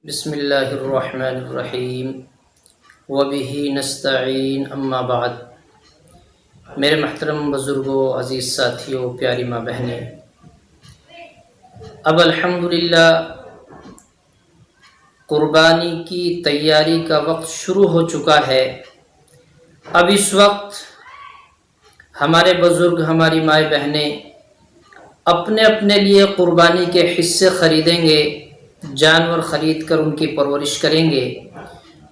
بسم اللہ الرحمن الرحیم وبہ نستعین اما بعد۔ میرے محترم بزرگوں، عزیز ساتھیوں، پیاری ماں بہنیں، اب الحمدللہ قربانی کی تیاری کا وقت شروع ہو چکا ہے۔ اب اس وقت ہمارے بزرگ، ہماری مائیں بہنیں اپنے اپنے لیے قربانی کے حصے خریدیں گے، جانور خرید کر ان کی پرورش کریں گے،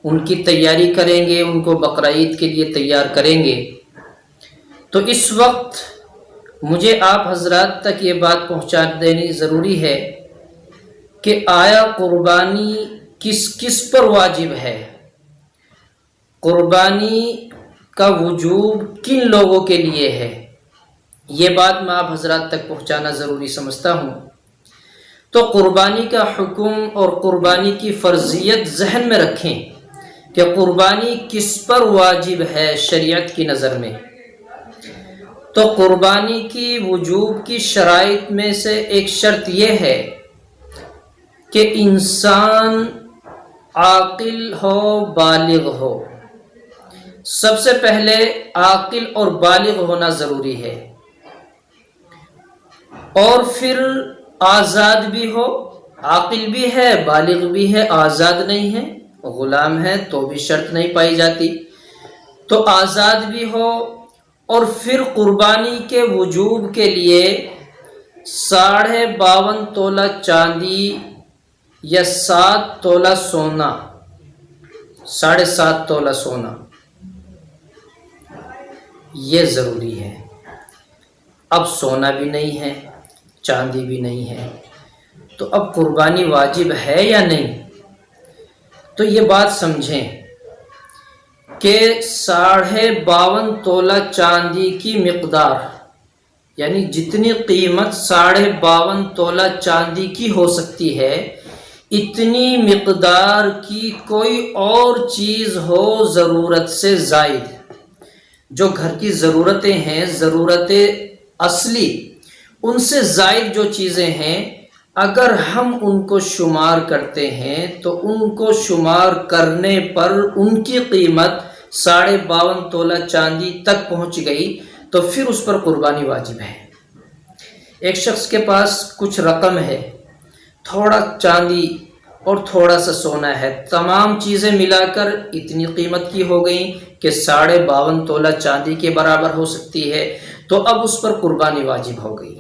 ان کی تیاری کریں گے، ان کو بقرعید کے لیے تیار کریں گے۔ تو اس وقت مجھے آپ حضرات تک یہ بات پہنچا دینی ضروری ہے کہ آیا قربانی کس کس پر واجب ہے، قربانی کا وجوب کن لوگوں کے لیے ہے، یہ بات میں آپ حضرات تک پہنچانا ضروری سمجھتا ہوں۔ تو قربانی کا حکم اور قربانی کی فرضیت ذہن میں رکھیں کہ قربانی کس پر واجب ہے شریعت کی نظر میں۔ تو قربانی کی وجوب کی شرائط میں سے ایک شرط یہ ہے کہ انسان عاقل ہو، بالغ ہو۔ سب سے پہلے عاقل اور بالغ ہونا ضروری ہے، اور پھر آزاد بھی ہو، عاقل بھی ہے، بالغ بھی ہے، آزاد نہیں ہے، غلام ہے تو بھی شرط نہیں پائی جاتی، تو آزاد بھی ہو، اور پھر قربانی کے وجوب کے لیے 52.5 تولہ چاندی یا 7 تولہ سونا، 7.5 تولہ سونا یہ ضروری ہے۔ اب سونا بھی نہیں ہے، چاندی بھی نہیں ہے، تو اب قربانی واجب ہے یا نہیں؟ تو یہ بات سمجھیں کہ 52.5 تولہ چاندی کی مقدار، یعنی جتنی قیمت 52.5 تولہ چاندی کی ہو سکتی ہے، اتنی مقدار کی کوئی اور چیز ہو ضرورت سے زائد، جو گھر کی ضرورتیں ہیں، ضرورتیں اصلی، ان سے زائد جو چیزیں ہیں، اگر ہم ان کو شمار کرتے ہیں تو ان کو شمار کرنے پر ان کی قیمت 52.5 تولہ چاندی تک پہنچ گئی تو پھر اس پر قربانی واجب ہے۔ ایک شخص کے پاس کچھ رقم ہے، تھوڑا چاندی اور تھوڑا سا سونا ہے، تمام چیزیں ملا کر اتنی قیمت کی ہو گئی کہ 52.5 تولہ چاندی کے برابر ہو سکتی ہے، تو اب اس پر قربانی واجب ہو گئی۔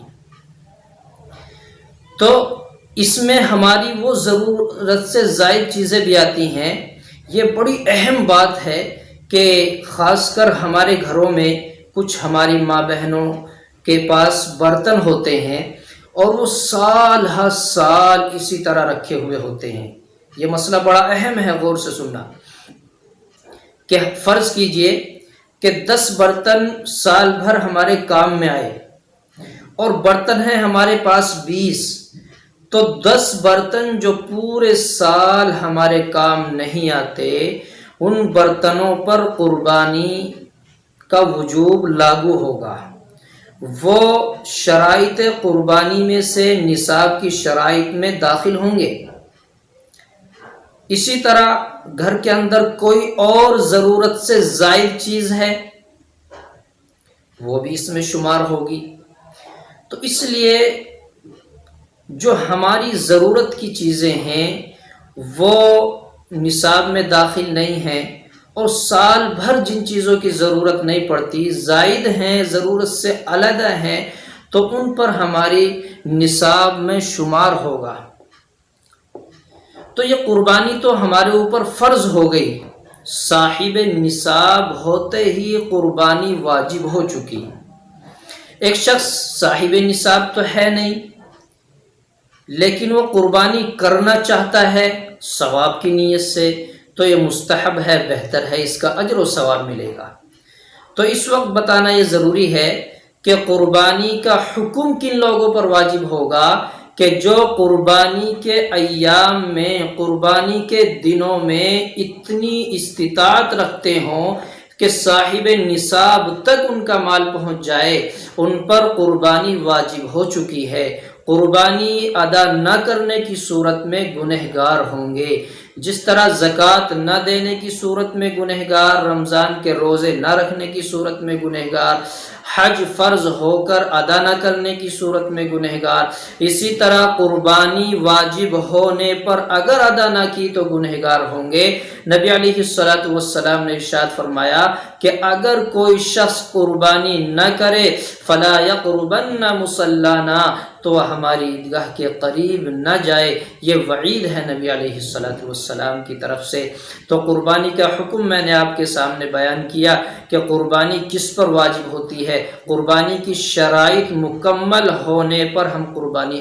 تو اس میں ہماری وہ ضرورت سے زائد چیزیں بھی آتی ہیں۔ یہ بڑی اہم بات ہے کہ خاص کر ہمارے گھروں میں کچھ ہماری ماں بہنوں کے پاس برتن ہوتے ہیں اور وہ سال ہر سال اسی طرح رکھے ہوئے ہوتے ہیں۔ یہ مسئلہ بڑا اہم ہے، غور سے سننا، کہ فرض کیجئے کہ 10 برتن سال بھر ہمارے کام میں آئے اور برتن ہیں ہمارے پاس 20، تو 10 برتن جو پورے سال ہمارے کام نہیں آتے، ان برتنوں پر قربانی کا وجوب لاگو ہوگا۔ وہ شرائط قربانی میں سے نصاب کی شرائط میں داخل ہوں گے۔ اسی طرح گھر کے اندر کوئی اور ضرورت سے زائد چیز ہے، وہ بھی اس میں شمار ہوگی۔ تو اس لیے جو ہماری ضرورت کی چیزیں ہیں وہ نصاب میں داخل نہیں ہیں، اور سال بھر جن چیزوں کی ضرورت نہیں پڑتی، زائد ہیں، ضرورت سے علیحدہ ہیں، تو ان پر ہماری نصاب میں شمار ہوگا۔ تو یہ قربانی تو ہمارے اوپر فرض ہو گئی، صاحب نصاب ہوتے ہی قربانی واجب ہو چکی۔ ایک شخص صاحب نصاب تو ہے نہیں، لیکن وہ قربانی کرنا چاہتا ہے ثواب کی نیت سے، تو یہ مستحب ہے، بہتر ہے، اس کا اجر و ثواب ملے گا۔ تو اس وقت بتانا یہ ضروری ہے کہ قربانی کا حکم کن لوگوں پر واجب ہوگا، کہ جو قربانی کے ایام میں، قربانی کے دنوں میں اتنی استطاعت رکھتے ہوں کہ صاحب نصاب تک ان کا مال پہنچ جائے، ان پر قربانی واجب ہو چکی ہے۔ قربانی ادا نہ کرنے کی صورت میں گنہگار ہوں گے، جس طرح زکوٰۃ نہ دینے کی صورت میں گنہگار، رمضان کے روزے نہ رکھنے کی صورت میں گنہگار، حج فرض ہو کر ادا نہ کرنے کی صورت میں گنہگار، اسی طرح قربانی واجب ہونے پر اگر ادا نہ کی تو گنہگار ہوں گے۔ نبی علیہ الصلوۃ والسلام نے ارشاد فرمایا کہ اگر کوئی شخص قربانی نہ کرے فلا یقربن مصلانا، تو وہ ہماری عیدگاہ کے قریب نہ جائے، یہ وعید ہے نبی علیہ الصلوۃ والسلام کی طرف سے۔ تو قربانی کا حکم میں نے آپ کے سامنے بیان کیا کہ قربانی کس پر واجب ہوتی ہے۔ قربانی کی شرائط مکمل ہونے پر ہم قربانی